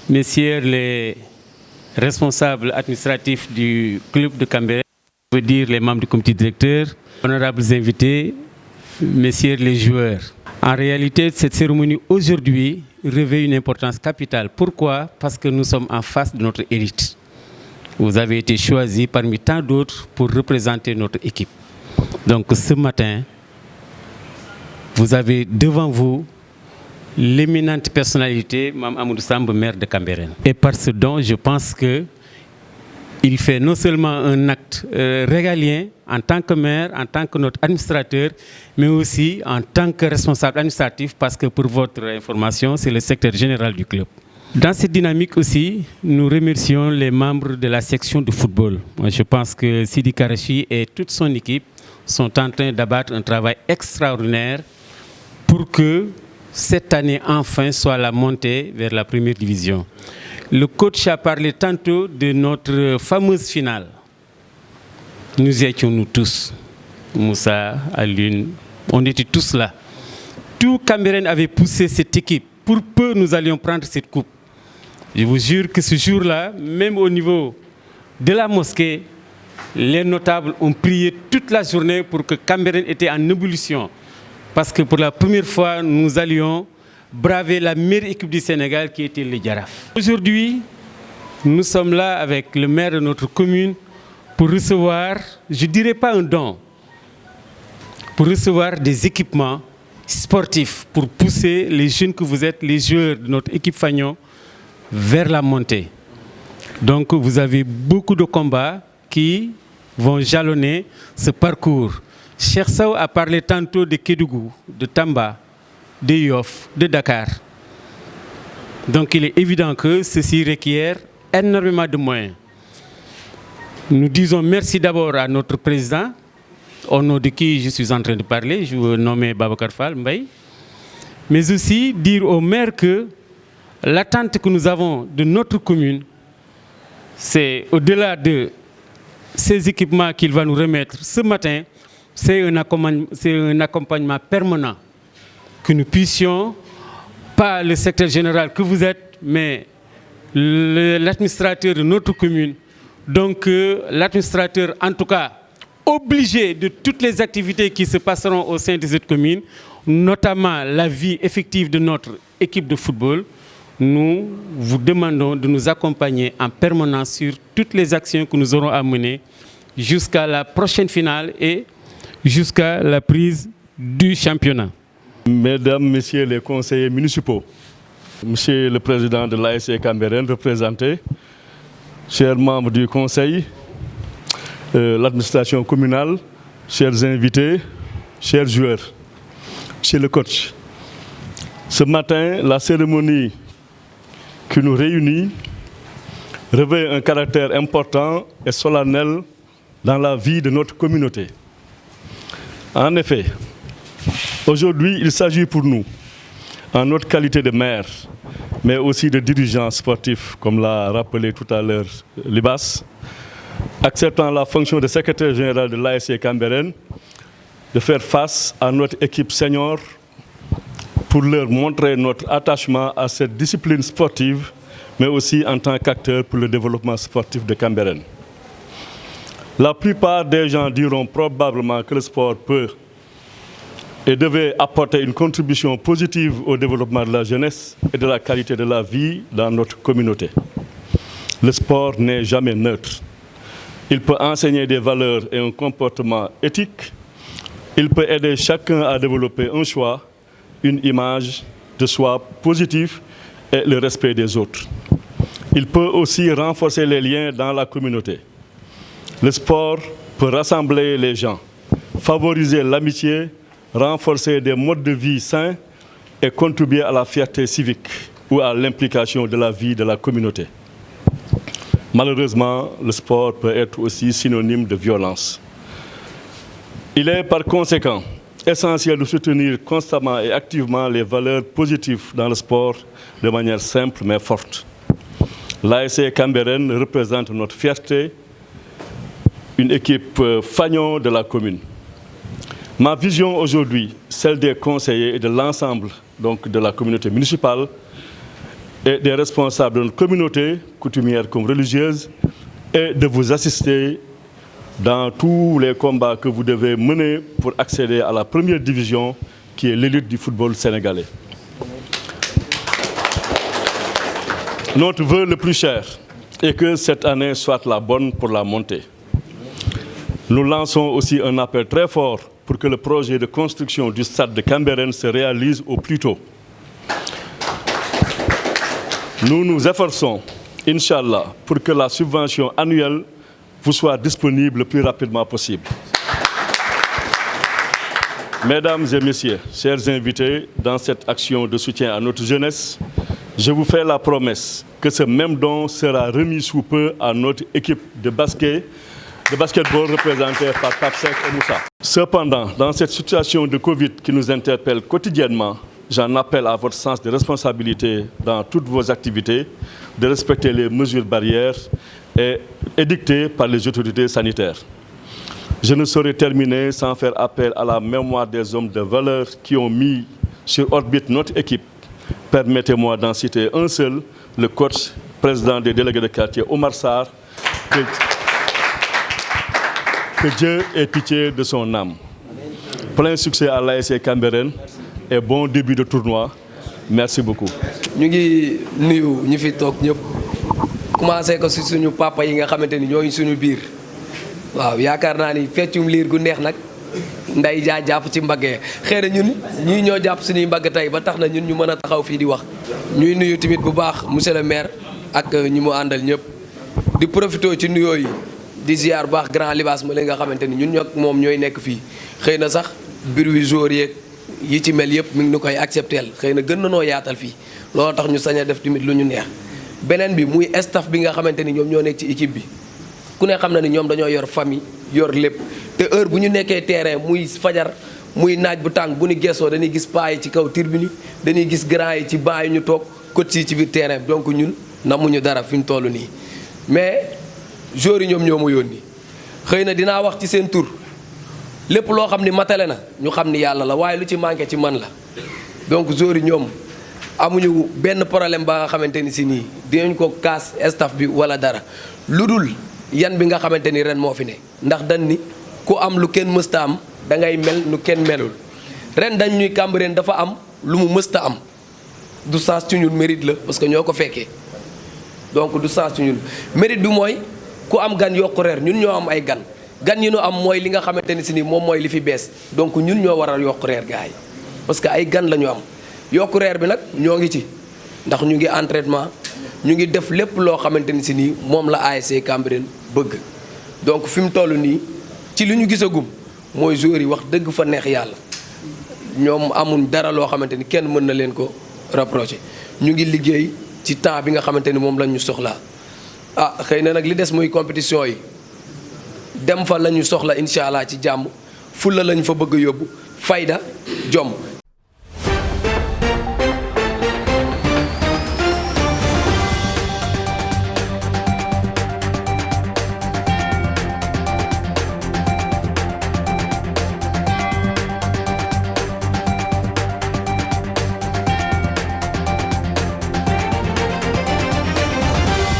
messieurs les responsables administratifs du club de Cambérène, je veux dire les membres du comité directeur, honorables invités, messieurs les joueurs. En réalité, cette cérémonie aujourd'hui revêt une importance capitale. Pourquoi? Parce que nous sommes en face de notre élite. Vous avez été choisis parmi tant d'autres pour représenter notre équipe. Donc ce matin, vous avez devant vous l'éminente personnalité, Mme Amadou Samb, maire de Cambérène. Et par ce don, je pense qu'il fait non seulement un acte régalien en tant que maire, en tant que notre administrateur, mais aussi en tant que responsable administratif, parce que pour votre information, c'est le secrétaire général du club. Dans cette dynamique aussi, nous remercions les membres de la section de football. Je pense que Sidi Karachi et toute son équipe sont en train d'abattre un travail extraordinaire pour que cette année enfin soit la montée vers la première division. Le coach a parlé tantôt de notre fameuse finale. Nous étions nous tous, Moussa, Alioune, on était tous là. Tout Cambérène avait poussé cette équipe. Pour peu, nous allions prendre cette coupe. Je vous jure que ce jour-là, même au niveau de la mosquée, les notables ont prié toute la journée pour que Cambérène était en ébullition. Parce que pour la première fois, nous allions braver la meilleure équipe du Sénégal qui était le Jaraaf. Aujourd'hui, nous sommes là avec le maire de notre commune pour recevoir, je ne dirais pas un don, pour recevoir des équipements sportifs pour pousser les jeunes que vous êtes, les joueurs de notre équipe Fagnon, vers la montée. Donc vous avez beaucoup de combats qui vont jalonner ce parcours. Cheikh Sow a parlé tantôt de Kédougou, de Tamba, de Yoff, de Dakar. Donc il est évident que ceci requiert énormément de moyens. Nous disons merci d'abord à notre président, au nom de qui je suis en train de parler, je veux nommer Babacar Fall Mbaye, mais aussi dire au maire que l'attente que nous avons de notre commune, c'est au-delà de ces équipements qu'il va nous remettre ce matin, c'est un accompagnement permanent, que nous puissions, pas le secrétaire général que vous êtes, mais l'administrateur de notre commune, donc l'administrateur en tout cas obligé de toutes les activités qui se passeront au sein de cette commune, notamment la vie effective de notre équipe de football. Nous vous demandons de nous accompagner en permanence sur toutes les actions que nous aurons à mener jusqu'à la prochaine finale et jusqu'à la prise du championnat. Mesdames, Messieurs les conseillers municipaux, Monsieur le Président de l'ASC Cambérène représenté, chers membres du Conseil, l'administration communale, chers invités, chers joueurs, Monsieur le coach. Ce matin, la cérémonie qui nous réunit revêt un caractère important et solennel dans la vie de notre communauté. En effet, aujourd'hui, il s'agit pour nous, en notre qualité de maire, mais aussi de dirigeants sportifs, comme l'a rappelé tout à l'heure Libas, acceptant la fonction de secrétaire général de l'ASC Cambérène, de faire face à notre équipe senior pour leur montrer notre attachement à cette discipline sportive, mais aussi en tant qu'acteur pour le développement sportif de Cambérène. La plupart des gens diront probablement que le sport peut et devait apporter une contribution positive au développement de la jeunesse et de la qualité de la vie dans notre communauté. Le sport n'est jamais neutre. Il peut enseigner des valeurs et un comportement éthique. Il peut aider chacun à développer un choix, une image de soi positive et le respect des autres. Il peut aussi renforcer les liens dans la communauté. Le sport peut rassembler les gens, favoriser l'amitié, renforcer des modes de vie sains et contribuer à la fierté civique ou à l'implication de la vie de la communauté. Malheureusement, le sport peut être aussi synonyme de violence. Il est par conséquent essentiel de soutenir constamment et activement les valeurs positives dans le sport de manière simple mais forte. L'ASC Cambérène représente notre fierté, une équipe fagnon de la commune. Ma vision aujourd'hui, celle des conseillers et de l'ensemble de la communauté municipale, et des responsables de notre communauté, coutumière comme religieuse, et de vous assister dans tous les combats que vous devez mener pour accéder à la première division, qui est l'élite du football sénégalais. Notre vœu le plus cher est que cette année soit la bonne pour la montée. Nous lançons aussi un appel très fort pour que le projet de construction du stade de Cambérène se réalise au plus tôt. Nous nous efforçons, Inch'Allah, pour que la subvention annuelle vous soit disponible le plus rapidement possible. Mesdames et messieurs, chers invités, dans cette action de soutien à notre jeunesse, je vous fais la promesse que ce même don sera remis sous peu à notre équipe de basketball représentée par Papsek et Moussa. Cependant, dans cette situation de Covid qui nous interpelle quotidiennement, j'en appelle à votre sens de responsabilité dans toutes vos activités, de respecter les mesures barrières et édictées par les autorités sanitaires. Je ne saurais terminer sans faire appel à la mémoire des hommes de valeur qui ont mis sur orbite notre équipe. Permettez-moi d'en citer un seul, le coach, président des délégués de quartier, Omar Sarr, que Dieu ait pitié de son âme. Plein succès à l'ASC Cambérène et bon début de tournoi. Merci beaucoup. Ñu ngi nuyu ñi fi toog ñëpp commencé ko ci suñu papa yi nga xamante ni ñooy suñu biir waaw yaakaar naa ni feccum liir gu neex nag nday jaa jàpp ci mbaggee xëy na ñun ñii ñoo jàpp suñuy mbagg tey ba tax na ñun ñu mën a taxaw fii di wax. ñuy nuyu tamit bu baax monsieur le maire ak ñi mu àndal ñëpp di profité ci nuyoo yi di ziar bu baax grand libaas ma li nga xamante ni ñun ñoo moom ñooy nekk fii xëy na sax biir wi jour yeeg yi ci mel yëpp mi ngi ñu koy accepteel xëy na gën na noo yaatal fii loolu tax ñu sañ a def tamit lu ñu neex beneen bi muy staff bi nga xamante ni ñoom ñoo nekk ci équipe bi ku ne xam na ni ñoom dañoo yor famille yor lépp te heure bu ñu nekkee terrain muy fajar muy naaj bu tàng bu ñu gëstoo dañuy gis paa yi ci kaw tribune yi dañuy gis grand yi ci banc yi ñu toog coach yi ci biir terrain donc ñun namuñu dara fi ñu toll nii mais joueurs yi ñoom ñoo ma yónni xëy na dinaa wax ci seen tur lépp loo xam ni matale na ñu xam ni yàlla la waaye lu ci manqué ci man la donc joueurs yi ñoom amuñu benn problème ba nga xamante ni si nii dinañ ko kaas staff bi wala dara lu dul yan bi nga xamante ni ren moo fi ne ndax dañ ni ku am lu kenn mësta am da ngay mel nu kenn melul ren dañ ñuy Cambérène dafa am lu mu mësta am du sens ci ñun mérite la parce que ñoo ko fekkee donc du sens ci ñun mérite bi mooy ku am gan yokku reer ñun ñoo am ay gan gan yi ñu am mooy li nga xamante ni si ni moom mooy li fi bees donc ñun ñoo war a yokku reer gars yi parce que ay gan la ñu am yokku reer bi nag ñoo ngi ci ndax ñu ngi entraînement ñu ngi def lépp loo xamante ni si nii moom la ASC Cambérène bëgg donc fi mu toll nii ci li ñu gisagum mooy joueurs yi wax dëgg fa neex yàlla ñoom amuñ dara loo xamante ni kenn mën na leen ko reprocher ñu ngi liggéey ci temps bi nga xamante ni moom la ñu soxlaa ah xëy na nag li des muy compétition yi dem fa la ñu soxla incha allah ci jàmm fulla lañ fa bëgg a yóbbu fayda jom